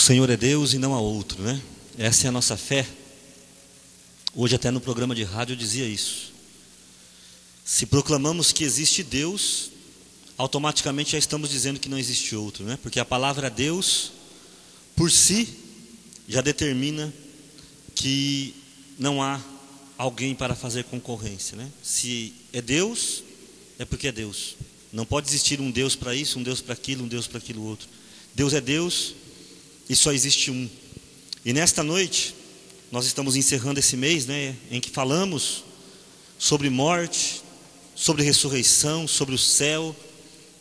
Senhor é Deus e não há outro, né? Essa é a nossa fé. Hoje até no programa de rádio eu dizia isso. Se proclamamos que existe Deus, automaticamente já estamos dizendo que não existe outro, né? Porque a palavra Deus, por si, já determina que não há alguém para fazer concorrência, né? Se é Deus, é porque é Deus. Não pode existir um Deus para isso, um Deus para aquilo, um Deus para aquilo outro. Deus é Deus e só existe um. E nesta noite, nós estamos encerrando esse mês, né, em que falamos sobre morte, sobre ressurreição, sobre o céu.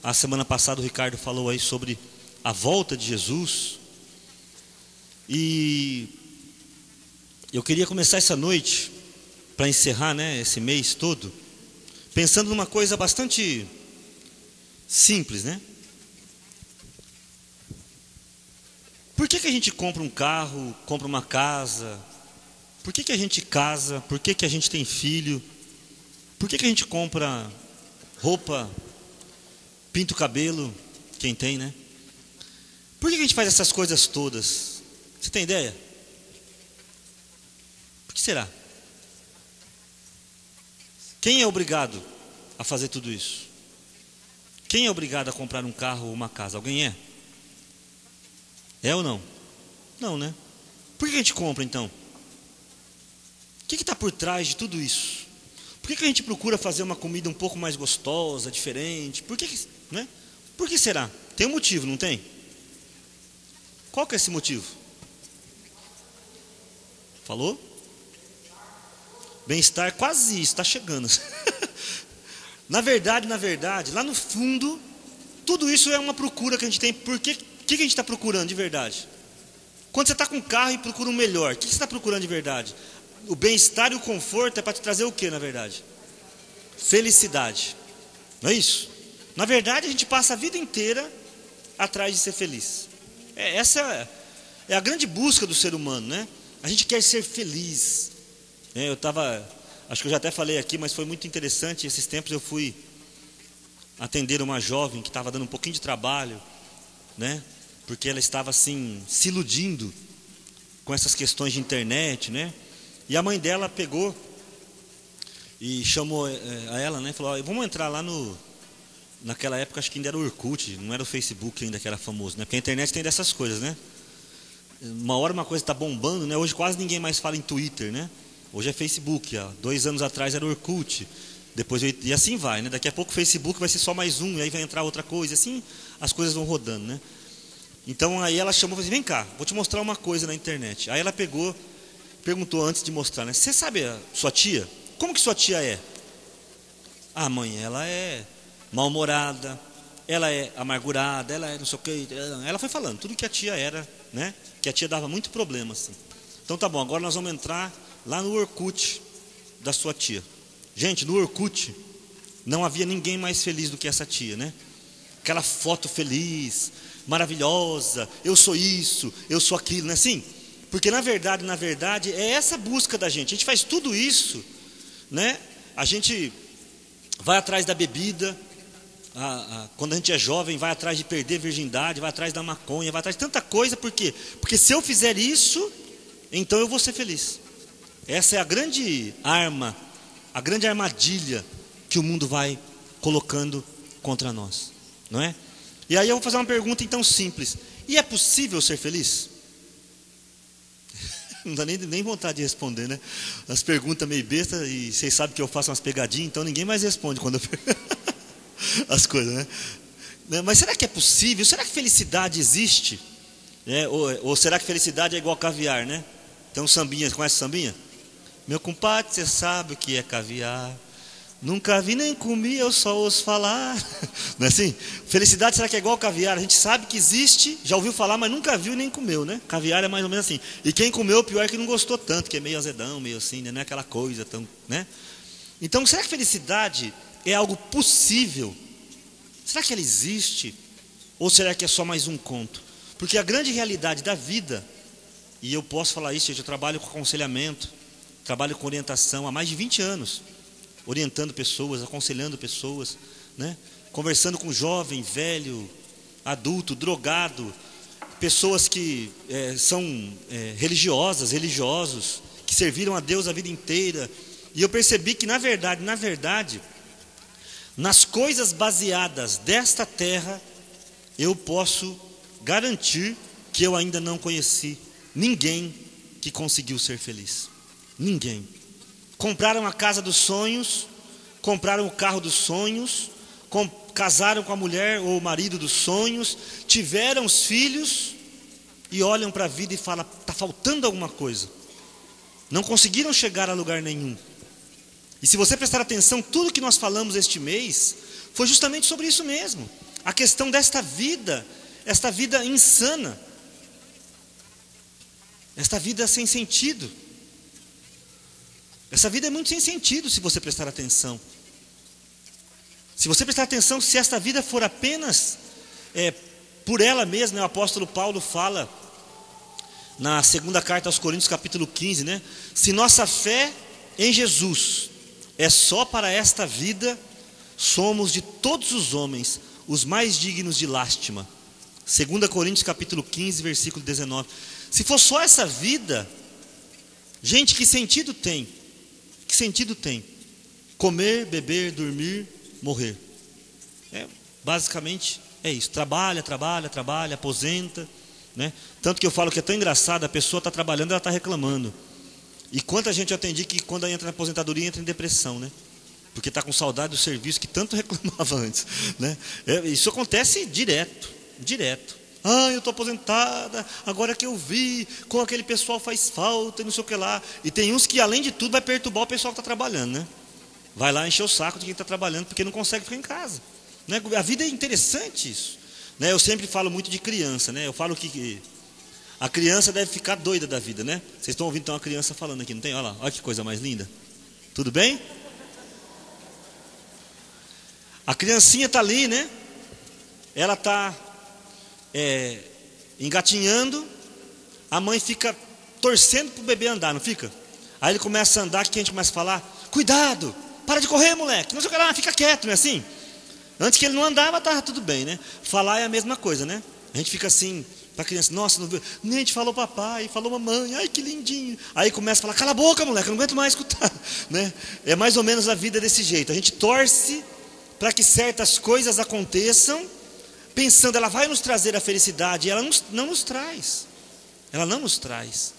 A semana passada o Ricardo falou aí sobre a volta de Jesus. E eu queria começar essa noite, para encerrar, né, esse mês todo, pensando numa coisa bastante simples, né? Por que a gente compra um carro, compra uma casa? Por que a gente casa? Por que a gente tem filho? Por que a gente compra roupa, pinta o cabelo, quem tem, né? Por que a gente faz essas coisas todas? Você tem ideia? Por que será? Quem é obrigado a fazer tudo isso? Quem é obrigado a comprar um carro ou uma casa? Alguém é? É ou não? Não, né? Por que a gente compra então? O que está por trás de tudo isso? Por que a gente procura fazer uma comida um pouco mais gostosa, diferente? Por que, né? Por que será? Tem um motivo, não tem? Qual que é esse motivo? Falou? Bem-estar, quase isso, está chegando. Na verdade, lá no fundo, tudo isso é uma procura que a gente tem. Por que a gente está procurando de verdade? Quando você está com um carro e procura um melhor, o que você está procurando de verdade? O bem-estar e o conforto é para te trazer o que, na verdade? Felicidade. Não é isso? Na verdade, a gente passa a vida inteira atrás de ser feliz. Essa é a grande busca do ser humano, né? A gente quer ser feliz. Acho que eu já até falei aqui, mas foi muito interessante. Esses tempos eu fui atender uma jovem que estava dando um pouquinho de trabalho, né? Porque ela estava assim, se iludindo com essas questões de internet, né? E a mãe dela pegou e chamou a ela, né? Falou, vamos entrar lá naquela época, acho que ainda era o Orkut, não era o Facebook ainda que era famoso, né? Porque a internet tem dessas coisas, né? Uma hora uma coisa está bombando, né? Hoje quase ninguém mais fala em Twitter, né? Hoje é Facebook, 2 anos atrás era o Orkut, e assim vai, né? Daqui a pouco o Facebook vai ser só mais um, e aí vai entrar outra coisa, assim as coisas vão rodando, né? Então aí ela chamou e falou assim, vem cá, vou te mostrar uma coisa na internet. Aí ela pegou, perguntou antes de mostrar, né? Você sabe a sua tia? Como que sua tia é? Ah, mãe, ela é mal-humorada, ela é amargurada, ela é não sei o que. Ela foi falando tudo que a tia era, né? Que a tia dava muito problema, assim. Então tá bom, agora nós vamos entrar lá no Orkut da sua tia. Gente, no Orkut não havia ninguém mais feliz do que essa tia, né? Aquela foto feliz, maravilhosa, eu sou isso, eu sou aquilo, não é assim? Porque na verdade é essa busca da gente. A gente faz tudo isso, né? A gente vai atrás da bebida, quando a gente é jovem, vai atrás de perder a virgindade, vai atrás da maconha, vai atrás de tanta coisa. Por quê? Porque se eu fizer isso, então eu vou ser feliz. Essa é a grande arma, a grande armadilha que o mundo vai colocando contra nós, não é? E aí eu vou fazer uma pergunta então simples. E é possível ser feliz? Não dá nem vontade de responder, né? As perguntas meio bestas, e vocês sabem que eu faço umas pegadinhas, então ninguém mais responde quando eu as coisas, né? Mas será que é possível? Será que felicidade existe? Ou será que felicidade é igual caviar, né? Então sambinha, conhece sambinha? Meu compadre, você sabe o que é caviar? Nunca vi nem comi, eu só ouço falar. Não é assim? Felicidade, será que é igual caviar? A gente sabe que existe, já ouviu falar, mas nunca viu nem comeu, né? Caviar é mais ou menos assim. E quem comeu, o pior é que não gostou tanto, que é meio azedão, meio assim, né? Não é aquela coisa tão, né? Então, será que felicidade é algo possível? Será que ela existe? Ou será que é só mais um conto? Porque a grande realidade da vida, e eu posso falar isso, eu trabalho com aconselhamento, trabalho com orientação há mais de 20 anos, orientando pessoas, aconselhando pessoas, né? Conversando com jovem, velho, adulto, drogado, pessoas que são religiosos, que serviram a Deus a vida inteira. E eu percebi que na verdade, nas coisas baseadas desta terra, eu posso garantir que eu ainda não conheci ninguém que conseguiu ser feliz. Ninguém. Compraram a casa dos sonhos, compraram o carro dos sonhos, casaram com a mulher ou o marido dos sonhos, tiveram os filhos e olham para a vida e falam: está faltando alguma coisa. Não conseguiram chegar a lugar nenhum. E se você prestar atenção, tudo que nós falamos este mês foi justamente sobre isso mesmo. A questão desta vida, esta vida insana, esta vida sem sentido. Essa vida é muito sem sentido se você prestar atenção. Se você prestar atenção, se esta vida for apenas por ela mesma, o apóstolo Paulo fala na segunda carta aos Coríntios, capítulo 15, né? Se nossa fé em Jesus é só para esta vida, somos de todos os homens os mais dignos de lástima. 2 Coríntios capítulo 15, versículo 19. Se for só essa vida, gente, que sentido tem? Que sentido tem? Comer, beber, dormir, morrer. Basicamente é isso. Trabalha, aposenta, né? Tanto que eu falo que é tão engraçado, a pessoa está trabalhando, ela está reclamando. E quanta gente eu atendi que quando entra na aposentadoria entra em depressão, né? Porque está com saudade do serviço que tanto reclamava antes, né? Isso acontece direto. Eu estou aposentada, agora que eu vi, com aquele pessoal faz falta e não sei o que lá. E tem uns que, além de tudo, vai perturbar o pessoal que está trabalhando, né? Vai lá encher o saco de quem está trabalhando, porque não consegue ficar em casa, né? A vida é interessante isso, né? Eu sempre falo muito de criança, né? Eu falo que a criança deve ficar doida da vida, né? Vocês estão ouvindo então uma criança falando aqui, não tem? Olha lá, olha que coisa mais linda. Tudo bem? A criancinha está ali, né? Ela está engatinhando, a mãe fica torcendo para o bebê andar, não fica? Aí ele começa a andar, que a gente começa a falar: cuidado, para de correr, moleque, não sei o que lá, fica quieto, não é assim? Antes que ele não andava, estava tudo bem, né? Falar é a mesma coisa, né? A gente fica assim, para a criança: nossa, não viu? Nem a gente falou papai, falou mamãe, ai que lindinho. Aí começa a falar: cala a boca, moleque, eu não aguento mais escutar, né? É mais ou menos a vida desse jeito. A gente torce para que certas coisas aconteçam, pensando, ela vai nos trazer a felicidade, e ela não nos traz. Ela não nos traz.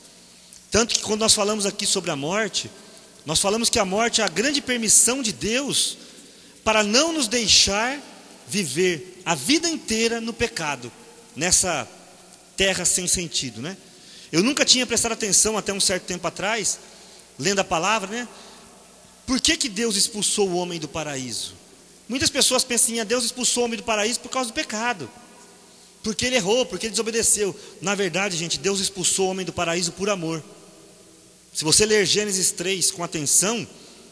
Tanto que quando nós falamos aqui sobre a morte, nós falamos que a morte é a grande permissão de Deus para não nos deixar viver a vida inteira no pecado, nessa terra sem sentido, né? Eu nunca tinha prestado atenção até um certo tempo atrás, lendo a palavra, né? Por que Deus expulsou o homem do paraíso? Muitas pessoas pensam assim: Deus expulsou o homem do paraíso por causa do pecado, porque ele errou, porque ele desobedeceu. Na verdade, gente, Deus expulsou o homem do paraíso por amor. Se você ler Gênesis 3 com atenção,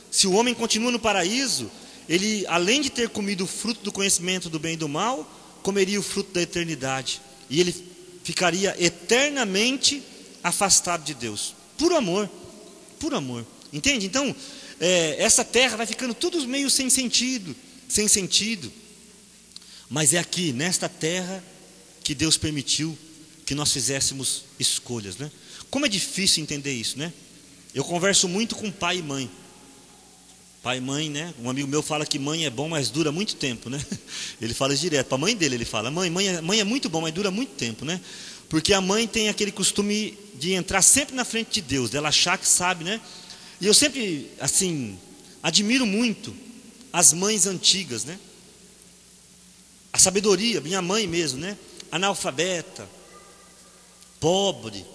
se o homem continua no paraíso, ele, além de ter comido o fruto do conhecimento do bem e do mal, comeria o fruto da eternidade, e ele ficaria eternamente afastado de Deus, por amor, entende? Então, essa terra vai ficando tudo meio sem sentido, mas é aqui, nesta terra, que Deus permitiu que nós fizéssemos escolhas, né? Como é difícil entender isso, né? Eu converso muito com pai e mãe. Pai e mãe, né? Um amigo meu fala que mãe é bom, mas dura muito tempo, né? Ele fala isso direto. Para a mãe dele, ele fala: mãe é muito bom, mas dura muito tempo, né? Porque a mãe tem aquele costume de entrar sempre na frente de Deus, dela achar que sabe, né? E eu sempre, assim, admiro muito as mães antigas, né? A sabedoria, minha mãe mesmo, né? Analfabeta, pobre,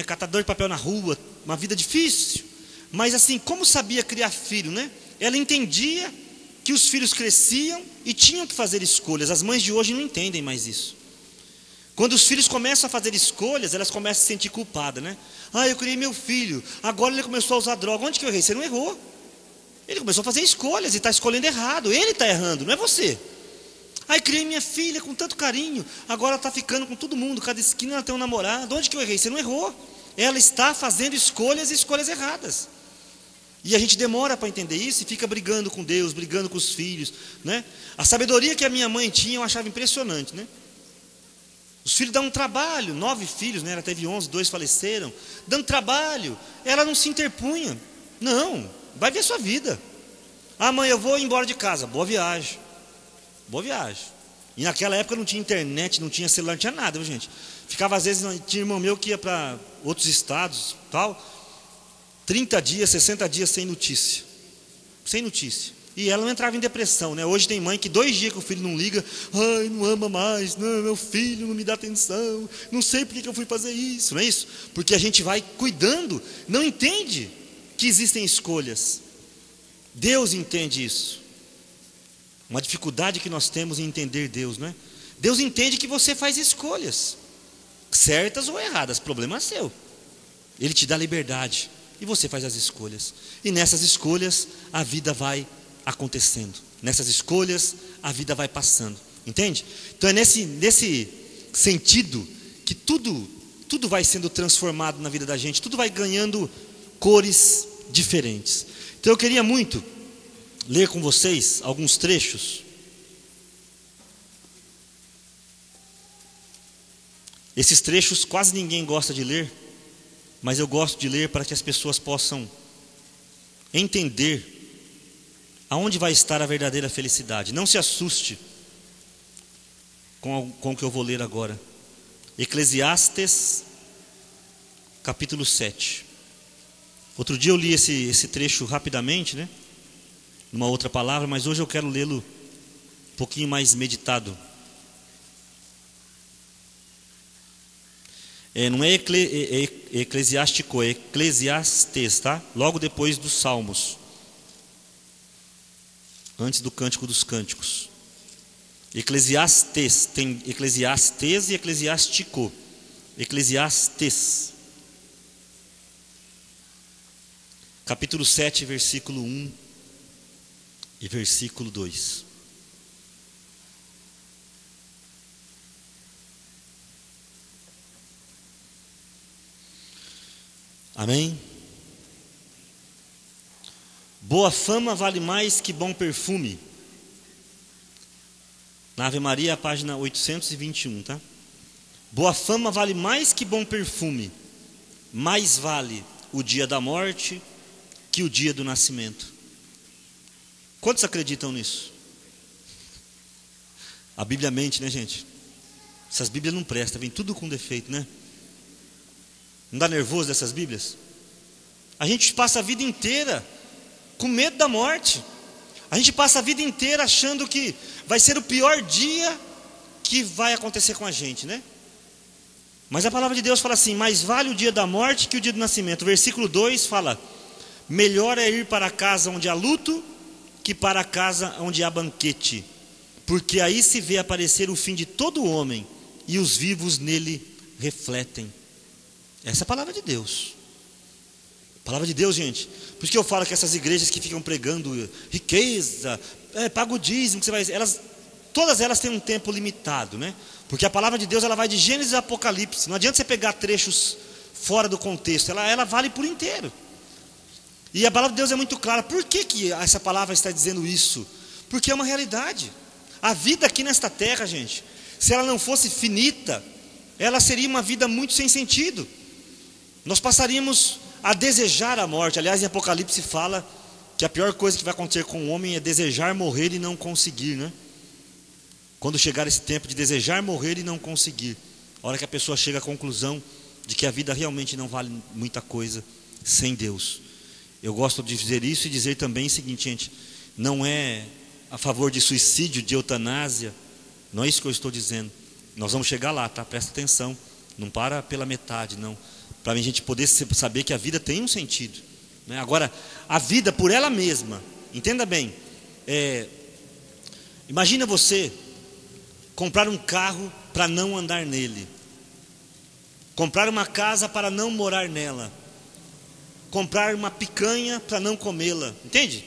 catador de papel na rua, uma vida difícil. Mas assim, como sabia criar filho, né? Ela entendia que os filhos cresciam e tinham que fazer escolhas. As mães de hoje não entendem mais isso. Quando os filhos começam a fazer escolhas, elas começam a se sentir culpadas, né? Eu criei meu filho, agora ele começou a usar droga. Onde que eu errei? Você não errou. Ele começou a fazer escolhas e está escolhendo errado. Ele está errando, não é você. Criei minha filha com tanto carinho, agora ela está ficando com todo mundo, cada esquina ela tem um namorado. Onde que eu errei? Você não errou. Ela está fazendo escolhas e escolhas erradas. E a gente demora para entender isso e fica brigando com Deus, brigando com os filhos, né? A sabedoria que a minha mãe tinha eu achava impressionante, né? Os filhos dão um trabalho, 9 filhos, né? Ela teve 11, 2 faleceram, dando trabalho. Ela não se interpunha. Não, vai ver sua vida. Ah, mãe, eu vou embora de casa. Boa viagem. Boa viagem. E naquela época não tinha internet, não tinha celular, não tinha nada, viu, gente? Ficava, às vezes, tinha irmão meu que ia para outros estados, tal, 30 dias, 60 dias sem notícia. Sem notícia. E ela não entrava em depressão, né? Hoje tem mãe que 2 dias que o filho não liga, ai, não ama mais, não, meu filho não me dá atenção, não sei por que eu fui fazer isso, não é isso? Porque a gente vai cuidando, não entende que existem escolhas. Deus entende isso. Uma dificuldade que nós temos em entender Deus, não é? Deus entende que você faz escolhas, certas ou erradas, problema é seu. Ele te dá liberdade e você faz as escolhas. E nessas escolhas a vida vai acontecendo. Nessas escolhas a vida vai passando. Entende? Então é nesse sentido que tudo vai sendo transformado na vida da gente. Tudo vai ganhando cores diferentes. Então eu queria muito ler com vocês alguns trechos. Esses trechos quase ninguém gosta de ler, mas eu gosto de ler para que as pessoas possam entender aonde vai estar a verdadeira felicidade. Não se assuste com o que eu vou ler agora. Eclesiastes, capítulo 7. Outro dia eu li esse trecho rapidamente, né? Numa outra palavra, mas hoje eu quero lê-lo um pouquinho mais meditado. Não é eclesiástico, é Eclesiastes, tá? Logo depois dos Salmos, antes do Cântico dos Cânticos. Eclesiastes, tem Eclesiastes e Eclesiástico. Eclesiastes, capítulo 7, versículo 1 e versículo 2. Amém? Boa fama vale mais que bom perfume. Na Ave Maria, a página 821, tá? Boa fama vale mais que bom perfume. Mais vale o dia da morte que o dia do nascimento. Quantos acreditam nisso? A Bíblia mente, né, gente? Essas Bíblias não prestam, vem tudo com defeito, né? Não dá nervoso dessas Bíblias? A gente passa a vida inteira com medo da morte. A gente passa a vida inteira achando que vai ser o pior dia que vai acontecer com a gente, né? Mas a palavra de Deus fala assim: mais vale o dia da morte que o dia do nascimento. O versículo 2 fala: melhor é ir para a casa onde há luto que para a casa onde há banquete, porque aí se vê aparecer o fim de todo homem e os vivos nele refletem. Essa é a palavra de Deus. Palavra de Deus, gente. Por isso que eu falo que essas igrejas que ficam pregando riqueza, paga o dízimo, que você vai, todas elas têm um tempo limitado, né? Porque a palavra de Deus ela vai de Gênesis a Apocalipse. Não adianta você pegar trechos fora do contexto, ela vale por inteiro. E a palavra de Deus é muito clara. Por que essa palavra está dizendo isso? Porque é uma realidade. A vida aqui nesta terra, gente, se ela não fosse finita, ela seria uma vida muito sem sentido. Nós passaríamos a desejar a morte. Aliás, em Apocalipse fala que a pior coisa que vai acontecer com o homem é desejar morrer e não conseguir, né? Quando chegar esse tempo de desejar morrer e não conseguir, a hora que a pessoa chega à conclusão de que a vida realmente não vale muita coisa sem Deus. Eu gosto de dizer isso e dizer também o seguinte, gente: não é a favor de suicídio, de eutanásia, não é isso que eu estou dizendo. Nós vamos chegar lá, tá? Presta atenção, não para pela metade, não. Para a gente poder saber que a vida tem um sentido, né? Agora, a vida por ela mesma, entenda bem, imagina você comprar um carro para não andar nele, comprar uma casa para não morar nela, comprar uma picanha para não comê-la, entende?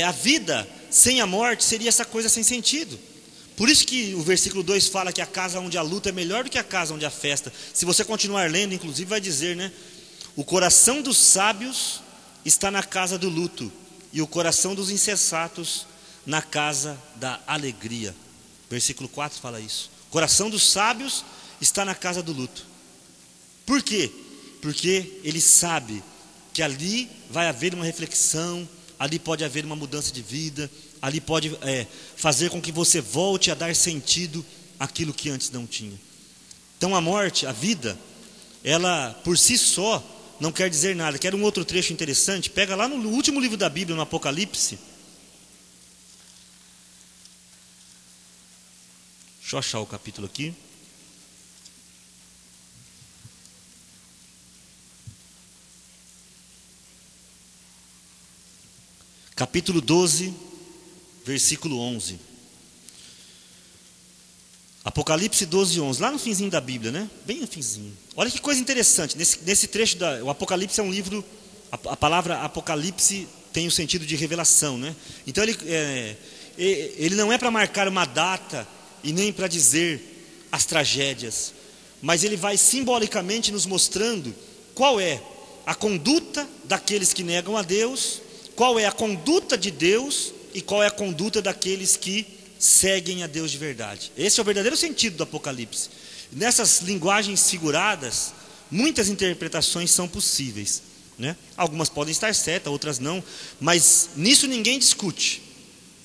A vida sem a morte seria essa coisa sem sentido. Por isso que o versículo 2 fala que a casa onde há luta é melhor do que a casa onde há festa. Se você continuar lendo, inclusive vai dizer, né? O coração dos sábios está na casa do luto, e o coração dos insensatos na casa da alegria. Versículo 4 fala isso. O coração dos sábios está na casa do luto. Por quê? Porque ele sabe que ali vai haver uma reflexão, ali pode haver uma mudança de vida, ali pode fazer com que você volte a dar sentido àquilo que antes não tinha. Então a morte, a vida, ela por si só não quer dizer nada. Quero um outro trecho interessante. Pega lá no último livro da Bíblia, no Apocalipse. Deixa eu achar o capítulo aqui. Capítulo 12, versículo 11. Apocalipse 12, 11. Lá no finzinho da Bíblia, né? Bem no finzinho. Olha que coisa interessante. Nesse trecho, o Apocalipse é um livro... A palavra Apocalipse tem o sentido de revelação, né? Então ele não é para marcar uma data e nem para dizer as tragédias, mas ele vai simbolicamente nos mostrando qual é a conduta daqueles que negam a Deus, qual é a conduta de Deus e qual é a conduta daqueles que seguem a Deus de verdade. Esse é o verdadeiro sentido do Apocalipse. Nessas linguagens figuradas, muitas interpretações são possíveis, né? Algumas podem estar certas, outras não, mas nisso ninguém discute.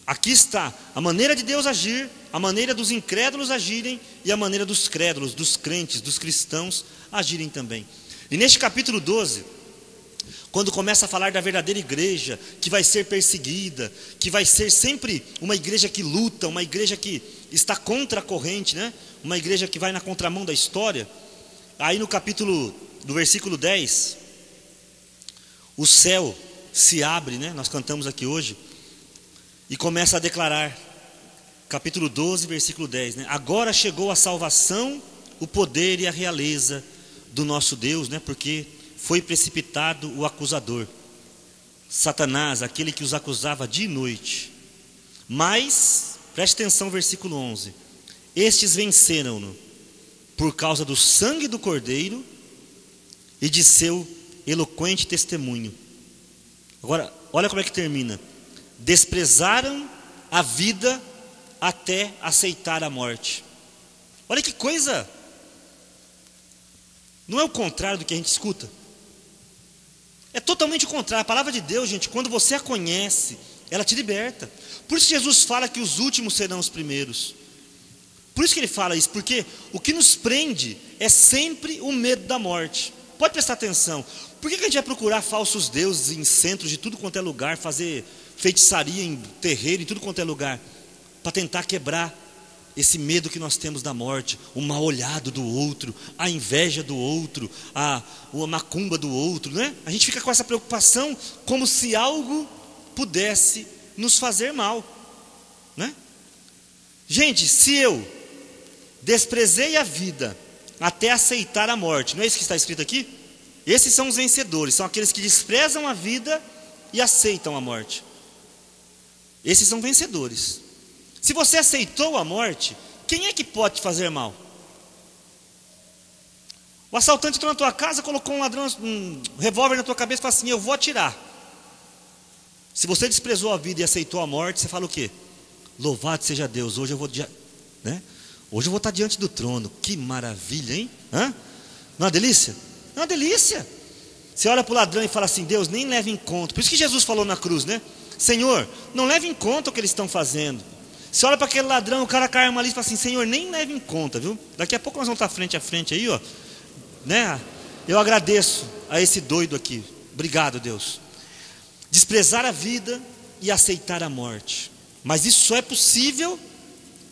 Aqui está a maneira de Deus agir, a maneira dos incrédulos agirem e a maneira dos crédulos, dos crentes, dos cristãos agirem também. E neste capítulo 12, quando começa a falar da verdadeira igreja, que vai ser perseguida, que vai ser sempre uma igreja que luta, uma igreja que está contra a corrente, né? Uma igreja que vai na contramão da história. Aí no capítulo, do versículo 10, o céu se abre, né? Nós cantamos aqui hoje, e começa a declarar, capítulo 12, versículo 10, né? Agora chegou a salvação, o poder e a realeza do nosso Deus, né? Porque foi precipitado o acusador, Satanás, aquele que os acusava dia e noite. Mas, preste atenção, versículo 11: estes venceram-no por causa do sangue do Cordeiro e de seu eloquente testemunho. Agora, olha como é que termina: desprezaram a vida até aceitar a morte. Olha que coisa! Não é o contrário do que a gente escuta? É totalmente o contrário. A palavra de Deus, gente, quando você a conhece, ela te liberta. Por isso Jesus fala que os últimos serão os primeiros. Por isso que ele fala isso, porque o que nos prende é sempre o medo da morte. Pode prestar atenção. Por que a gente vai procurar falsos deuses em centros de tudo quanto é lugar, fazer feitiçaria em terreiro, em tudo quanto é lugar, para tentar quebrar esse medo que nós temos da morte, o mal olhado do outro, a inveja do outro, a macumba do outro, né? A gente fica com essa preocupação como se algo pudesse nos fazer mal, né? Gente, se eu desprezei a vida até aceitar a morte, não é isso que está escrito aqui? Esses são os vencedores, são aqueles que desprezam a vida e aceitam a morte. Esses são vencedores. Se você aceitou a morte, quem é que pode te fazer mal? O assaltante entrou na tua casa, colocou um revólver na tua cabeça e falou assim: eu vou atirar. Se você desprezou a vida e aceitou a morte, você fala o quê? Louvado seja Deus, hoje eu vou, né? Hoje eu vou estar diante do trono. Que maravilha, hein? Hã? Não é uma delícia? Não é uma delícia. Você olha para o ladrão e fala assim: Deus, nem leve em conta. Por isso que Jesus falou na cruz, né? Senhor, não leve em conta o que eles estão fazendo. Você olha para aquele ladrão, o cara com a arma ali e fala assim: Senhor, nem leve em conta, viu? Daqui a pouco nós vamos estar frente a frente aí, ó, né? Eu agradeço a esse doido aqui. Obrigado, Deus. Desprezar a vida e aceitar a morte. Mas isso só é possível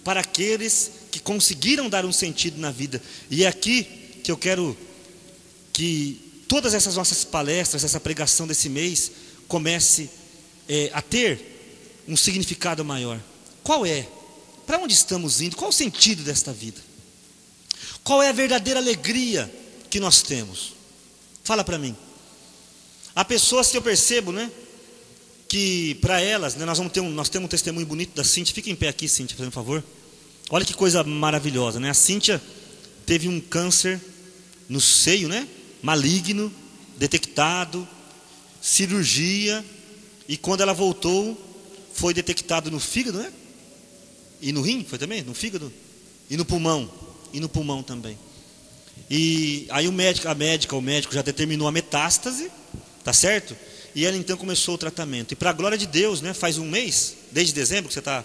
para aqueles que conseguiram dar um sentido na vida. E é aqui que eu quero que todas essas nossas palestras, essa pregação desse mês, comece a ter um significado maior. Qual é? Para onde estamos indo? Qual o sentido desta vida? Qual é a verdadeira alegria que nós temos? Fala para mim. Há pessoas que eu percebo, né, que para elas, né, nós temos um testemunho bonito da Cíntia. Fica em pé aqui, Cíntia, por favor. Olha que coisa maravilhosa, né? A Cíntia teve um câncer no seio, né, maligno, detectado, cirurgia, e quando ela voltou, foi detectado no fígado, né? E no rim, foi também? No fígado? e no pulmão também. E aí o médico já determinou a metástase, tá certo? E ela então começou o tratamento. E para a glória de Deus, né, faz um mês, desde dezembro que você está...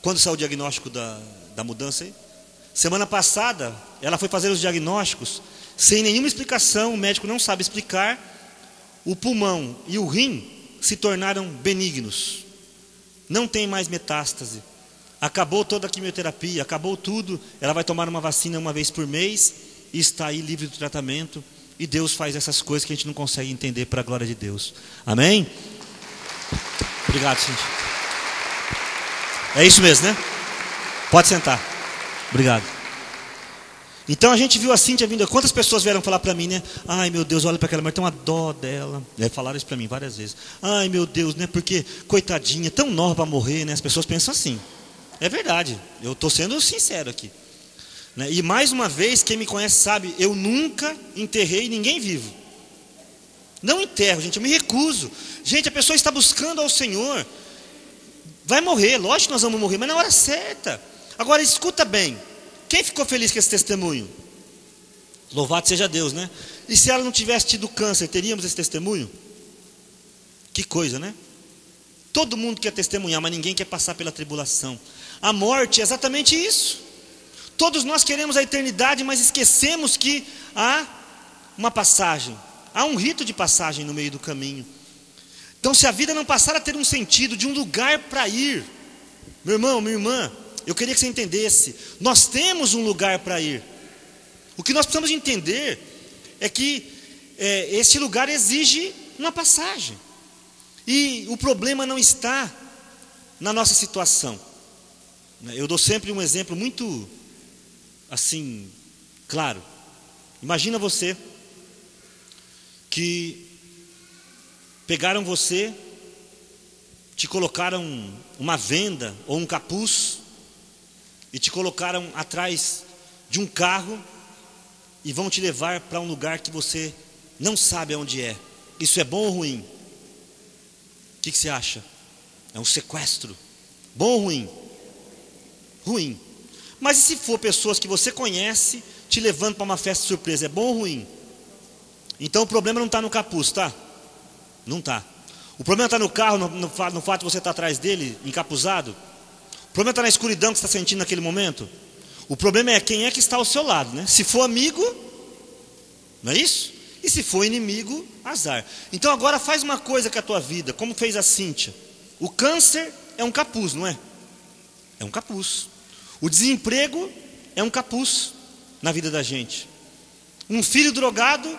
Quando saiu o diagnóstico da mudança aí? Semana passada, ela foi fazer os diagnósticos, sem nenhuma explicação, o médico não sabe explicar. O pulmão e o rim se tornaram benignos. Não tem mais metástase. Acabou toda a quimioterapia, acabou tudo. Ela vai tomar uma vacina uma vez por mês e está aí livre do tratamento. E Deus faz essas coisas que a gente não consegue entender, para a glória de Deus. Amém? Obrigado, Cintia. É isso mesmo, né? Pode sentar. Obrigado. Então a gente viu a Cintia vindo. Quantas pessoas vieram falar para mim, né? Ai meu Deus, olha para aquela mulher, tem uma dó dela. Falaram isso para mim várias vezes. Ai meu Deus, né? Porque coitadinha, tão nova para morrer, né? As pessoas pensam assim. É verdade, eu estou sendo sincero aqui. E mais uma vez, quem me conhece sabe, eu nunca enterrei ninguém vivo. Não enterro, gente, eu me recuso. Gente, a pessoa está buscando ao Senhor. Vai morrer, lógico que nós vamos morrer, mas na hora certa. Agora escuta bem, quem ficou feliz com esse testemunho? Louvado seja Deus, né? E se ela não tivesse tido câncer, teríamos esse testemunho? Que coisa, né? Todo mundo quer testemunhar, mas ninguém quer passar pela tribulação. A morte é exatamente isso. Todos nós queremos a eternidade, mas esquecemos que há uma passagem, há um rito de passagem no meio do caminho. Então, se a vida não passar a ter um sentido, de um lugar para ir, meu irmão, minha irmã, eu queria que você entendesse, nós temos um lugar para ir. O que nós precisamos de entender é que esse lugar exige uma passagem. E o problema não está na nossa situação. Eu dou sempre um exemplo muito assim, claro. Imagina você que pegaram você, te colocaram uma venda ou um capuz e te colocaram atrás de um carro e vão te levar para um lugar que você não sabe onde é. Isso é bom ou ruim? O que você acha? É um sequestro. Bom ou ruim? Ruim. Mas e se for pessoas que você conhece te levando para uma festa surpresa? É bom ou ruim? Então o problema não está no capuz, tá? Não está. O problema está no carro, no fato de você estar atrás dele, encapuzado. O problema está na escuridão que você está sentindo naquele momento. O problema é quem é que está ao seu lado, né? Se for amigo, não é isso? E se for inimigo, azar. Então agora faz uma coisa com a tua vida, como fez a Cíntia. O câncer é um capuz, não é? É um capuz. O desemprego é um capuz na vida da gente. Um filho drogado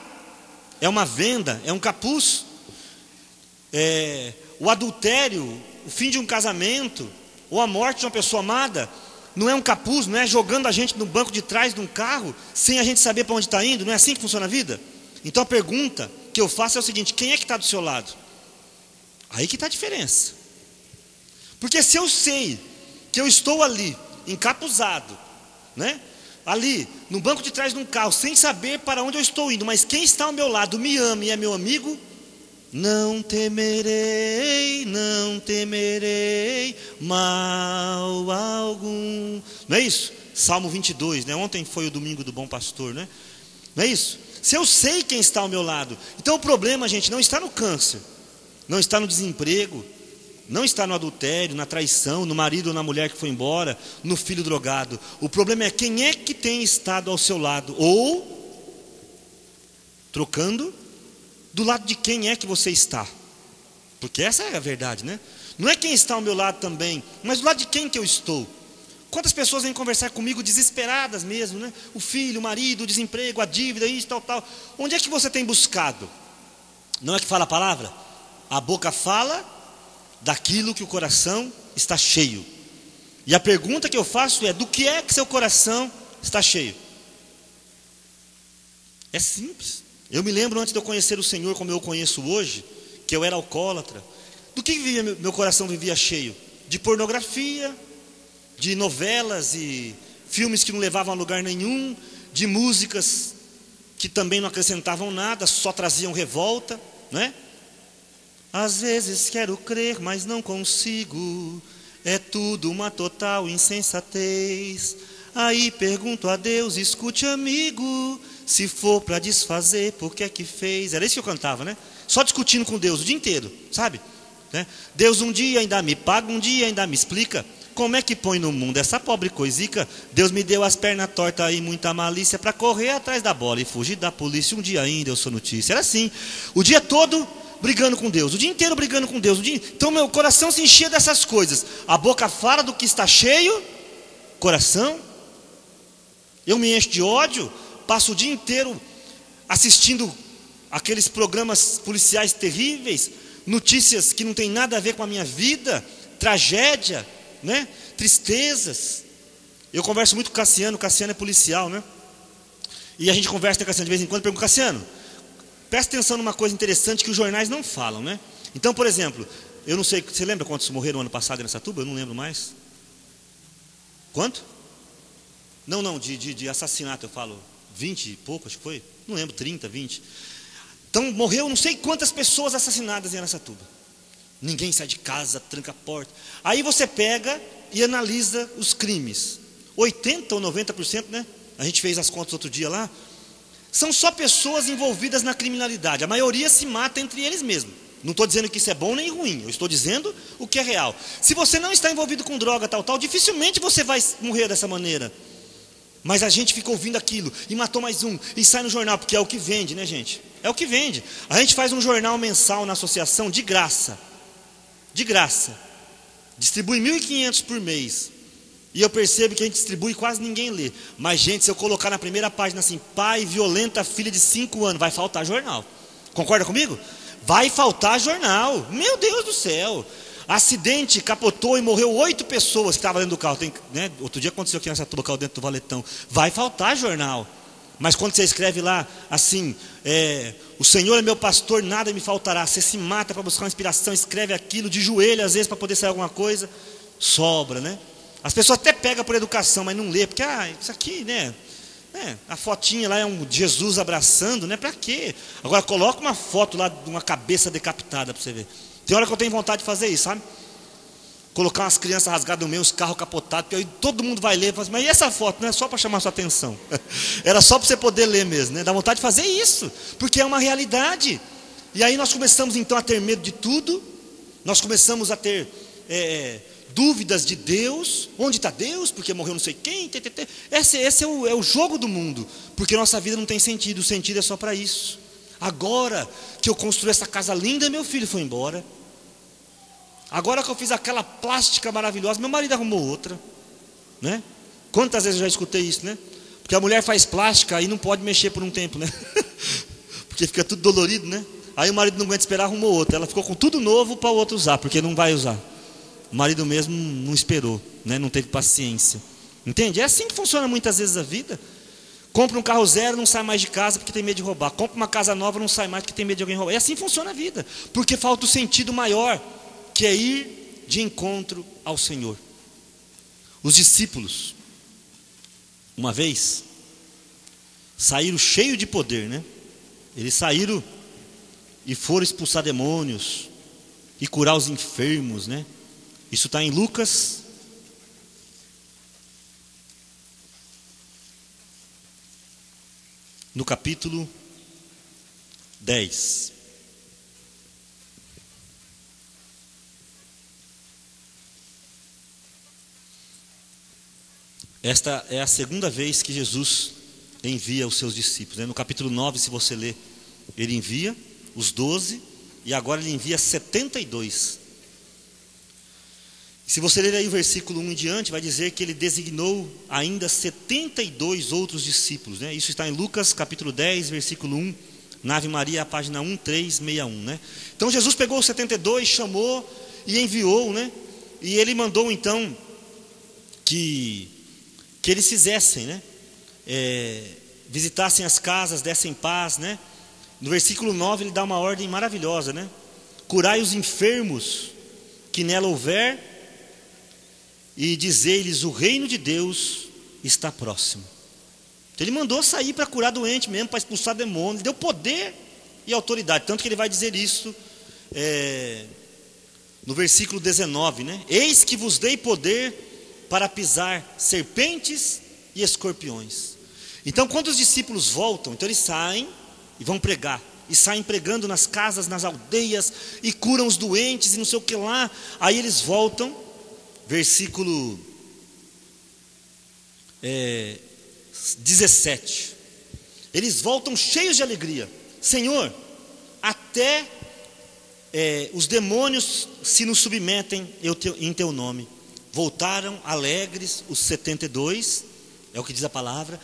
é uma venda, é um capuz. O adultério, o fim de um casamento, ou a morte de uma pessoa amada, não é um capuz, não é jogando a gente no banco de trás de um carro, sem a gente saber para onde está indo. Não é assim que funciona a vida? Então a pergunta que eu faço é o seguinte: quem é que está do seu lado? Aí que está a diferença. Porque se eu sei que eu estou ali, encapuzado, né? Ali, no banco de trás de um carro, sem saber para onde eu estou indo, mas quem está ao meu lado me ama e é meu amigo, não temerei mal algum. Não é isso? Salmo 22, né? Ontem foi o domingo do bom pastor, né? Não é isso? Se eu sei quem está ao meu lado. Então o problema, gente, não está no câncer, não está no desemprego, não está no adultério, na traição, no marido ou na mulher que foi embora, no filho drogado. O problema é quem é que tem estado ao seu lado, ou trocando, do lado de quem é que você está. Porque essa é a verdade, né? Não é quem está ao meu lado também, mas do lado de quem que eu estou. Quantas pessoas vêm conversar comigo desesperadas mesmo, né? O filho, o marido, o desemprego, a dívida, isso, tal. Onde é que você tem buscado? Não é que fala a palavra? A boca fala daquilo que o coração está cheio. E a pergunta que eu faço é: do que é que seu coração está cheio? É simples. Eu me lembro, antes de eu conhecer o Senhor como eu o conheço hoje, que eu era alcoólatra. Do que meu coração vivia cheio? De pornografia, de novelas e filmes que não levavam a lugar nenhum, de músicas que também não acrescentavam nada, só traziam revolta, não é? Às vezes quero crer, mas não consigo. É tudo uma total insensatez. Aí pergunto a Deus, escute amigo, se for para desfazer, por que é que fez? Era isso que eu cantava, né? Só discutindo com Deus o dia inteiro, sabe? Né? Deus um dia ainda me paga, um dia ainda me explica como é que põe no mundo essa pobre coisica. Deus me deu as pernas tortas e muita malícia para correr atrás da bola e fugir da polícia. Um dia ainda eu sou notícia. Era assim, o dia todo brigando com Deus, o dia inteiro brigando com Deus. Então meu coração se enchia dessas coisas. A boca fala do que está cheio, coração. Eu me encho de ódio, passo o dia inteiro assistindo aqueles programas policiais terríveis, notícias que não tem nada a ver com a minha vida, tragédia, né? Tristezas. Eu converso muito com o Cassiano é policial, né? E a gente conversa com o Cassiano de vez em quando, pergunto, Cassiano, presta atenção numa coisa interessante que os jornais não falam, né? Então, por exemplo, eu não sei, você lembra quantos morreram ano passado nessa tuba? Eu não lembro mais. Quanto? Não, de assassinato eu falo, 20 e pouco, acho que foi, não lembro, 30, 20. Então morreu não sei quantas pessoas assassinadas em Araçatuba. Ninguém sai de casa, tranca a porta. Aí você pega e analisa os crimes. 80 ou 90%, né? A gente fez as contas outro dia lá. São só pessoas envolvidas na criminalidade. A maioria se mata entre eles mesmos. Não estou dizendo que isso é bom nem ruim. Eu estou dizendo o que é real. Se você não está envolvido com droga, tal, dificilmente você vai morrer dessa maneira. Mas a gente fica ouvindo aquilo, e matou mais um, e sai no jornal, porque é o que vende, né, gente? É o que vende. A gente faz um jornal mensal na associação de graça. De graça. Distribui 1.500 por mês. E eu percebo que a gente distribui e quase ninguém lê. Mas, gente, se eu colocar na primeira página assim, pai violenta filha de 5 anos, vai faltar jornal. Concorda comigo? Vai faltar jornal. Meu Deus do céu. Acidente, capotou e morreu 8 pessoas que estavam dentro do carro. Né? Outro dia aconteceu aqui nessa tuba, carro dentro do valetão. Vai faltar jornal. Mas quando você escreve lá assim, o Senhor é meu pastor, nada me faltará. Você se mata para buscar uma inspiração, escreve aquilo de joelho às vezes para poder sair alguma coisa. Sobra, né? As pessoas até pegam por educação, mas não lê, porque isso aqui, né? A fotinha lá é um Jesus abraçando, né? Para quê? Agora coloca uma foto lá de uma cabeça decapitada para você ver. Tem hora que eu tenho vontade de fazer isso, sabe? Colocar umas crianças rasgadas no meio, os carros capotados, porque aí todo mundo vai ler e fala assim, mas e essa foto? Não é só para chamar sua atenção. Era só para você poder ler mesmo, né? Dá vontade de fazer isso, porque é uma realidade. E aí nós começamos então a ter medo de tudo, nós começamos a ter dúvidas de Deus. Onde está Deus? Porque morreu não sei quem. Esse é o jogo do mundo, porque nossa vida não tem sentido, o sentido é só para isso. Agora que eu construí essa casa linda, meu filho foi embora. Agora que eu fiz aquela plástica maravilhosa, meu marido arrumou outra, né? Quantas vezes eu já escutei isso, né? Porque a mulher faz plástica e não pode mexer por um tempo, né? Porque fica tudo dolorido, né? Aí o marido não aguenta esperar, arrumou outra. Ela ficou com tudo novo para o outro usar, porque não vai usar. O marido mesmo não esperou, né? Não teve paciência. Entende? É assim que funciona muitas vezes a vida. Compra um carro zero, não sai mais de casa porque tem medo de roubar. Compra uma casa nova, não sai mais porque tem medo de alguém roubar. E assim funciona a vida, porque falta o sentido maior, que é ir de encontro ao Senhor. Os discípulos, uma vez, saíram cheios de poder, né? Eles saíram e foram expulsar demônios e curar os enfermos, né? Isso está em Lucas, no capítulo 10. Esta é a segunda vez que Jesus envia os seus discípulos, né? No capítulo 9, se você ler, ele envia os 12 e agora ele envia 72. Se você ler aí o versículo 1 em diante, vai dizer que ele designou ainda 72 outros discípulos, né? Isso está em Lucas capítulo 10, versículo 1, na Ave Maria, a página 1361, né? Então Jesus pegou os 72, chamou e enviou, né? E ele mandou então que eles fizessem, né? Visitassem as casas, dessem paz, né? No versículo 9 ele dá uma ordem maravilhosa, né? Curai os enfermos que nela houver, e dizer-lhes, o reino de Deus está próximo. Então ele mandou sair para curar doente mesmo, para expulsar demônios. Ele deu poder e autoridade, tanto que ele vai dizer isso no versículo 19, né? Eis que vos dei poder para pisar serpentes e escorpiões. Então quando os discípulos voltam, então eles saem e vão pregar. E saem pregando nas casas, nas aldeias, e curam os doentes e não sei o que lá. Aí eles voltam, versículo 17. Eles voltam cheios de alegria. Senhor, até os demônios se nos submetem em teu nome. Voltaram alegres os 72, é o que diz a palavra.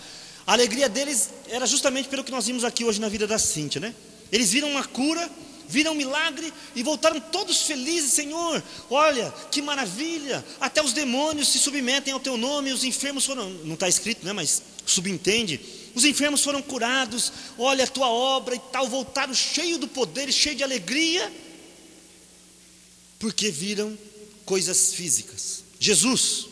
A alegria deles era justamente pelo que nós vimos aqui hoje na vida da Cíntia, né? Eles viram uma cura, viram um milagre e voltaram todos felizes. Senhor, olha que maravilha, até os demônios se submetem ao teu nome. Os enfermos foram, não está escrito, né, mas subentende, os enfermos foram curados. Olha a tua obra e tal. Voltaram cheio do poder, cheio de alegria, porque viram coisas físicas. Jesus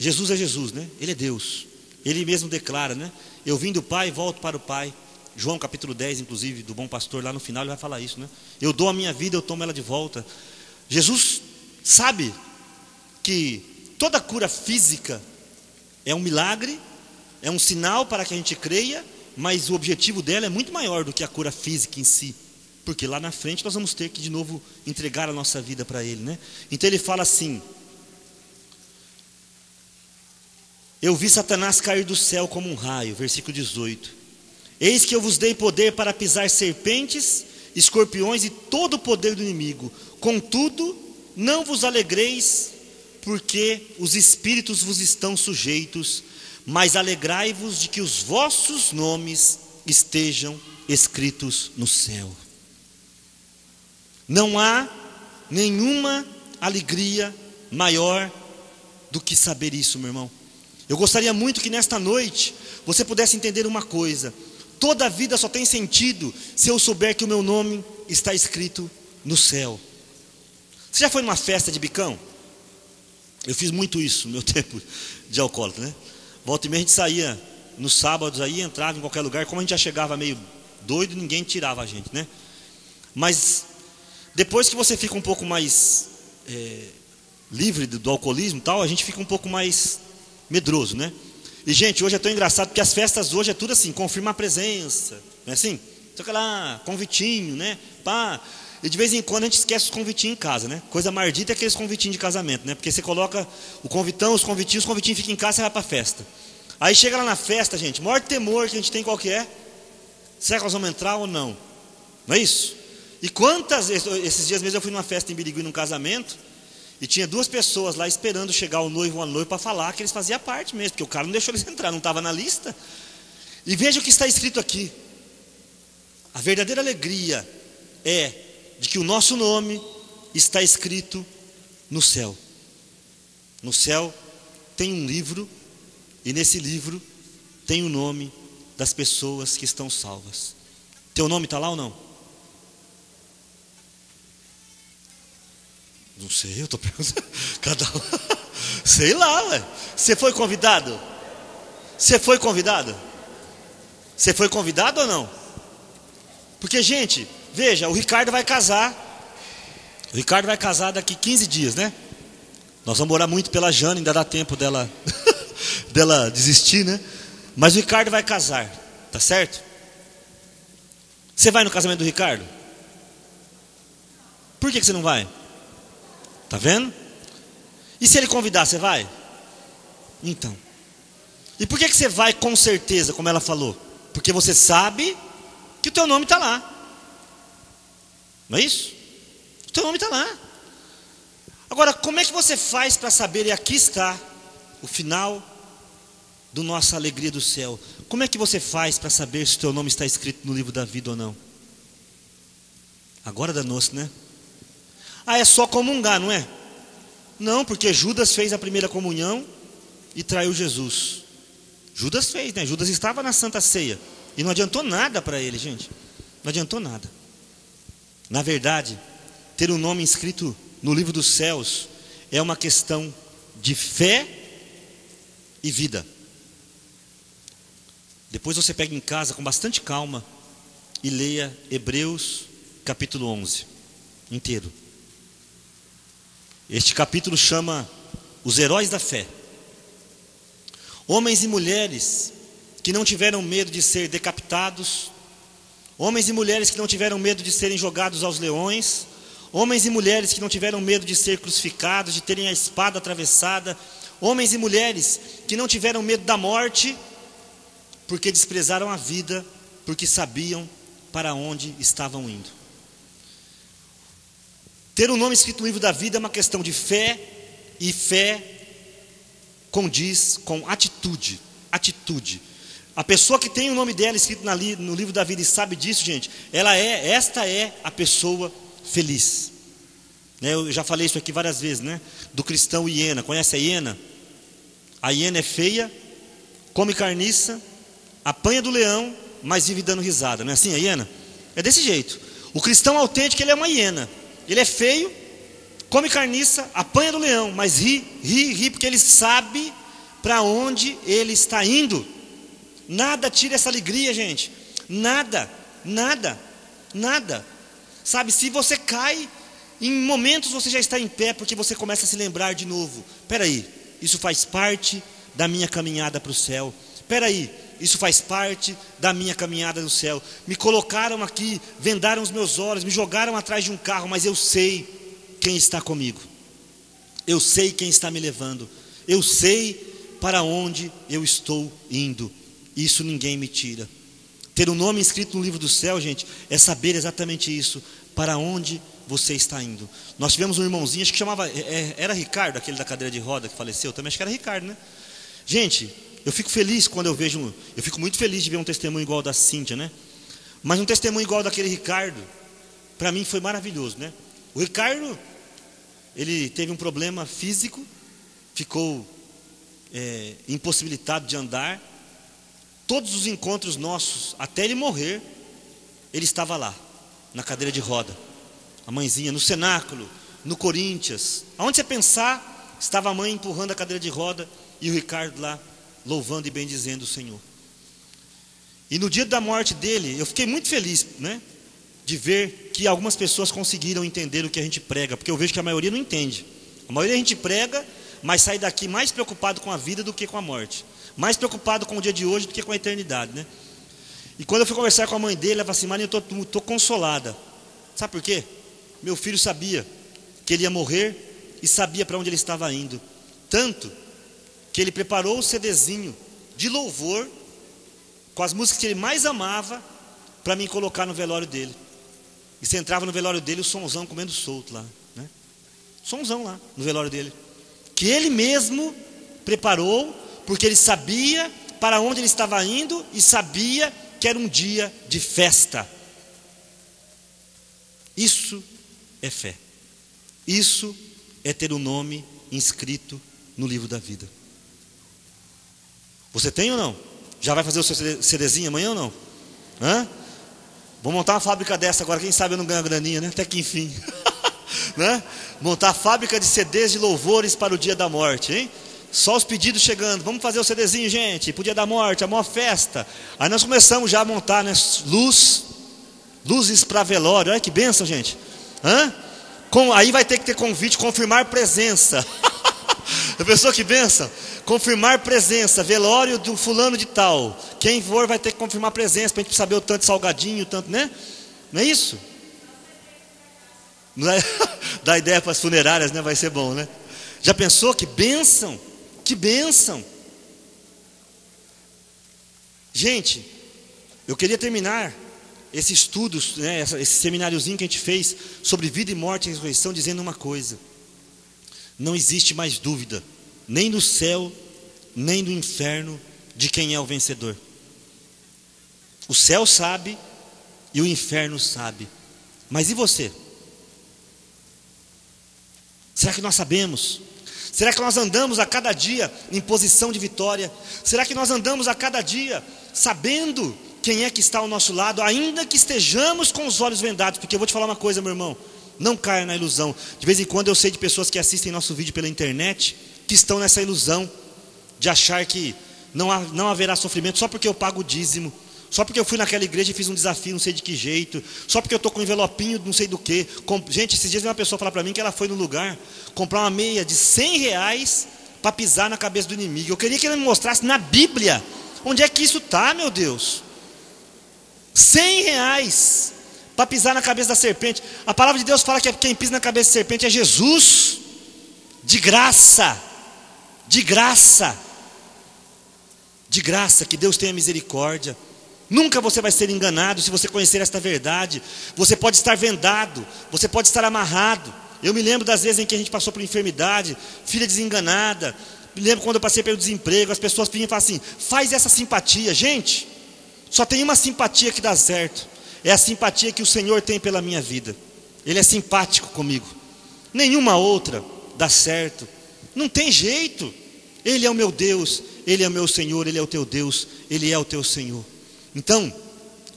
é Jesus, né? Ele é Deus. Ele mesmo declara, né? Eu vim do Pai e volto para o Pai. João capítulo 10, inclusive, do Bom Pastor, lá no final ele vai falar isso, né? Eu dou a minha vida, eu tomo ela de volta. Jesus sabe que toda cura física é um milagre, é um sinal para que a gente creia, mas o objetivo dela é muito maior do que a cura física em si, porque lá na frente nós vamos ter que de novo entregar a nossa vida para Ele, né? Então ele fala assim: eu vi Satanás cair do céu como um raio, versículo 18. Eis que eu vos dei poder para pisar serpentes, escorpiões e todo o poder do inimigo. Contudo, não vos alegreis, porque os espíritos vos estão sujeitos, mas alegrai-vos de que os vossos nomes estejam escritos no céu. Não há nenhuma alegria maior do que saber isso, meu irmão. Eu gostaria muito que nesta noite você pudesse entender uma coisa: toda a vida só tem sentido se eu souber que o meu nome está escrito no céu. Você já foi numa festa de bicão? Eu fiz muito isso no meu tempo de alcoólatra, né? Volta e meia a gente saía nos sábados aí, entrava em qualquer lugar. Como a gente já chegava meio doido, ninguém tirava a gente, né? Mas depois que você fica um pouco mais livre do alcoolismo e tal, a gente fica um pouco mais medroso, né? E gente, hoje é tão engraçado, porque as festas hoje é tudo assim, confirma a presença, não é assim? Só que lá, convitinho, né? Pá. E de vez em quando a gente esquece os convitinhos em casa, né? Coisa mardita é aqueles convitinhos de casamento, né? Porque você coloca o convitão, os convitinhos ficam em casa e vai para a festa. Aí chega lá na festa, gente, o maior temor que a gente tem qual que é? Será que nós vamos entrar ou não? Não é isso? E quantas vezes, esses dias mesmo eu fui numa festa em Birigui, num casamento, e tinha 2 pessoas lá esperando chegar o noivo ou a noiva para falar que eles faziam parte mesmo, porque o cara não deixou eles entrar, não estava na lista. E veja o que está escrito aqui: a verdadeira alegria é de que o nosso nome está escrito no céu. No céu tem um livro, e nesse livro tem o nome das pessoas que estão salvas. Teu nome está lá ou não? Não sei, eu estou perguntando. Cada um. Sei lá, ué. Você foi convidado? Você foi convidado? Você foi convidado ou não? Porque, gente, veja, o Ricardo vai casar. O Ricardo vai casar daqui 15 dias, né? Nós vamos orar muito pela Jana, ainda dá tempo dela desistir, né? Mas o Ricardo vai casar, tá certo? Você vai no casamento do Ricardo? Por que você não vai? Tá vendo? E se ele convidar, você vai? Então. E por que você vai com certeza, como ela falou? Porque você sabe que o teu nome está lá. Não é isso? O teu nome está lá. Agora, como é que você faz para saber, e aqui está o final da nossa alegria do céu. Como é que você faz para saber se o teu nome está escrito no livro da vida ou não? Agora danou-se, né? Ah, é só comungar, não é? Não, porque Judas fez a primeira comunhão e traiu Jesus. Judas fez, né? Judas estava na Santa Ceia e não adiantou nada para ele, gente. Não adiantou nada. Na verdade, ter um nome inscrito no livro dos céus é uma questão de fé e vida. Depois você pega em casa com bastante calma e leia Hebreus capítulo 11 inteiro. Este capítulo chama os heróis da fé. Homens e mulheres que não tiveram medo de ser decapitados, homens e mulheres que não tiveram medo de serem jogados aos leões, homens e mulheres que não tiveram medo de ser crucificados, de terem a espada atravessada, homens e mulheres que não tiveram medo da morte, porque desprezaram a vida, porque sabiam para onde estavam indo. Ter um nome escrito no livro da vida é uma questão de fé, e fé condiz com atitude. Atitude. A pessoa que tem o nome dela escrito no livro da vida e sabe disso, gente, esta é a pessoa feliz. Eu já falei isso aqui várias vezes, né? Do cristão hiena. Conhece a hiena? A hiena é feia, come carniça, apanha do leão, mas vive dando risada. Não é assim a hiena? É desse jeito. O cristão autêntico, ele é uma hiena. Ele é feio, come carniça, apanha do leão, mas ri, porque ele sabe para onde ele está indo. Nada tira essa alegria, gente. Nada. Sabe, se você cai, em momentos você já está em pé, porque você começa a se lembrar de novo. Peraí, isso faz parte da minha caminhada para o céu. Peraí, isso faz parte da minha caminhada no céu. Me colocaram aqui, vendaram os meus olhos, me jogaram atrás de um carro, mas eu sei quem está comigo. Eu sei quem está me levando. Eu sei para onde eu estou indo. Isso ninguém me tira. Ter um nome escrito no livro do céu, gente, é saber exatamente isso. Para onde você está indo. Nós tivemos um irmãozinho, acho que chamava, era Ricardo, aquele da cadeira de roda que faleceu, também acho que era Ricardo, né? Gente, eu fico feliz quando eu fico muito feliz de ver um testemunho igual ao da Cíntia, né? Mas um testemunho igual ao daquele Ricardo, para mim foi maravilhoso, né? O Ricardo, ele teve um problema físico, ficou impossibilitado de andar. Todos os encontros nossos, até ele morrer, ele estava lá, na cadeira de roda. A mãezinha, no cenáculo, no Corinthians, aonde você pensar, estava a mãe empurrando a cadeira de roda e o Ricardo lá, louvando e bendizendo o Senhor. E no dia da morte dele, eu fiquei muito feliz, né? De ver que algumas pessoas conseguiram entender o que a gente prega, porque eu vejo que a maioria não entende. A maioria a gente prega, mas sai daqui mais preocupado com a vida do que com a morte. Mais preocupado com o dia de hoje do que com a eternidade, né? E quando eu fui conversar com a mãe dele, ela falou assim: Marinho, eu estou consolada. Sabe por quê? Meu filho sabia que ele ia morrer e sabia para onde ele estava indo. Tanto que ele preparou o CDzinho de louvor com as músicas que ele mais amava para mim colocar no velório dele. E você entrava no velório dele, o sonzão comendo solto lá, né? Sonzão lá no velório dele, que ele mesmo preparou, porque ele sabia para onde ele estava indo e sabia que era um dia de festa. Isso é fé. Isso é ter o nome inscrito no livro da vida. Você tem ou não? Já vai fazer o seu CDzinho amanhã ou não? Hã? Vou montar uma fábrica dessa agora, quem sabe eu não ganho a graninha, né? Até que enfim. Né? Montar a fábrica de CDs de louvores para o dia da morte, hein? Só os pedidos chegando, vamos fazer o CDzinho, gente, pro dia da morte, a maior festa. Aí nós começamos já a montar, né? Luzes para velório, olha que bênção, gente. Hã? Aí vai ter que ter convite, confirmar presença. A pessoa que bênção, confirmar presença, velório do fulano de tal. Quem for vai ter que confirmar presença, para a gente saber o tanto de salgadinho, o tanto, né? Não é isso? Não é? Dá ideia para as funerárias, né? Vai ser bom, né? Já pensou? Que bênção! Que bênção! Gente, eu queria terminar esse estudo, né, esse semináriozinho que a gente fez sobre vida e morte e ressurreição, dizendo uma coisa: não existe mais dúvida, nem do céu, nem do inferno, de quem é o vencedor. O céu sabe e o inferno sabe. Mas e você? Será que nós sabemos? Será que nós andamos a cada dia em posição de vitória? Será que nós andamos a cada dia sabendo quem é que está ao nosso lado, ainda que estejamos com os olhos vendados? Porque eu vou te falar uma coisa, meu irmão, não caia na ilusão. De vez em quando eu sei de pessoas que assistem nosso vídeo pela internet, que estão nessa ilusão de achar que não haverá sofrimento só porque eu pago o dízimo, só porque eu fui naquela igreja e fiz um desafio não sei de que jeito, só porque eu estou com um envelopinho não sei do que. Gente, esses dias uma pessoa falar para mim que ela foi no lugar comprar uma meia de R$100 para pisar na cabeça do inimigo. Eu queria que ele me mostrasse na Bíblia onde é que isso está, meu Deus. R$100 para pisar na cabeça da serpente. A palavra de Deus fala que quem pisa na cabeça da serpente é Jesus. De graça. De graça. De graça, que Deus tenha misericórdia. Nunca você vai ser enganado se você conhecer esta verdade. Você pode estar vendado, você pode estar amarrado. Eu me lembro das vezes em que a gente passou por enfermidade, filha desenganada. Me lembro quando eu passei pelo desemprego, as pessoas vinham e falavam assim: faz essa simpatia. Gente, só tem uma simpatia que dá certo. É a simpatia que o Senhor tem pela minha vida. Ele é simpático comigo. Nenhuma outra dá certo. Não tem jeito. Ele é o meu Deus, Ele é o meu Senhor, Ele é o teu Deus, Ele é o teu Senhor. Então,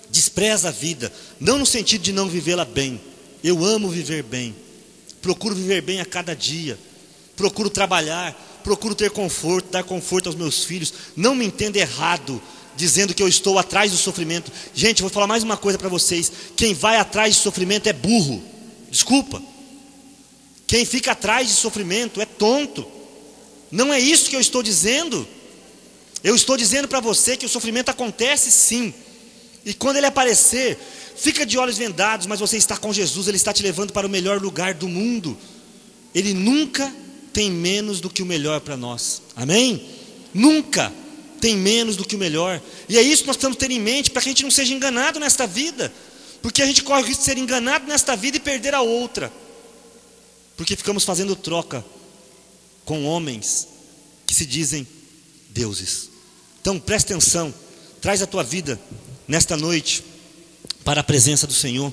despreza a vida, não no sentido de não vivê-la bem. Eu amo viver bem, procuro viver bem a cada dia, procuro trabalhar, procuro ter conforto, dar conforto aos meus filhos. Não me entenda errado, dizendo que eu estou atrás do sofrimento. Gente, vou falar mais uma coisa para vocês: quem vai atrás de sofrimento é burro, desculpa. Quem fica atrás de sofrimento é tonto. Não é isso que eu estou dizendo. Eu estou dizendo para você que o sofrimento acontece sim, e quando ele aparecer, fica de olhos vendados, mas você está com Jesus, Ele está te levando para o melhor lugar do mundo. Ele nunca tem menos do que o melhor para nós, amém? Nunca tem menos do que o melhor, e é isso que nós precisamos ter em mente, para que a gente não seja enganado nesta vida, porque a gente corre o risco de ser enganado nesta vida e perder a outra, porque ficamos fazendo troca com homens que se dizem deuses. Então presta atenção, traz a tua vida nesta noite para a presença do Senhor.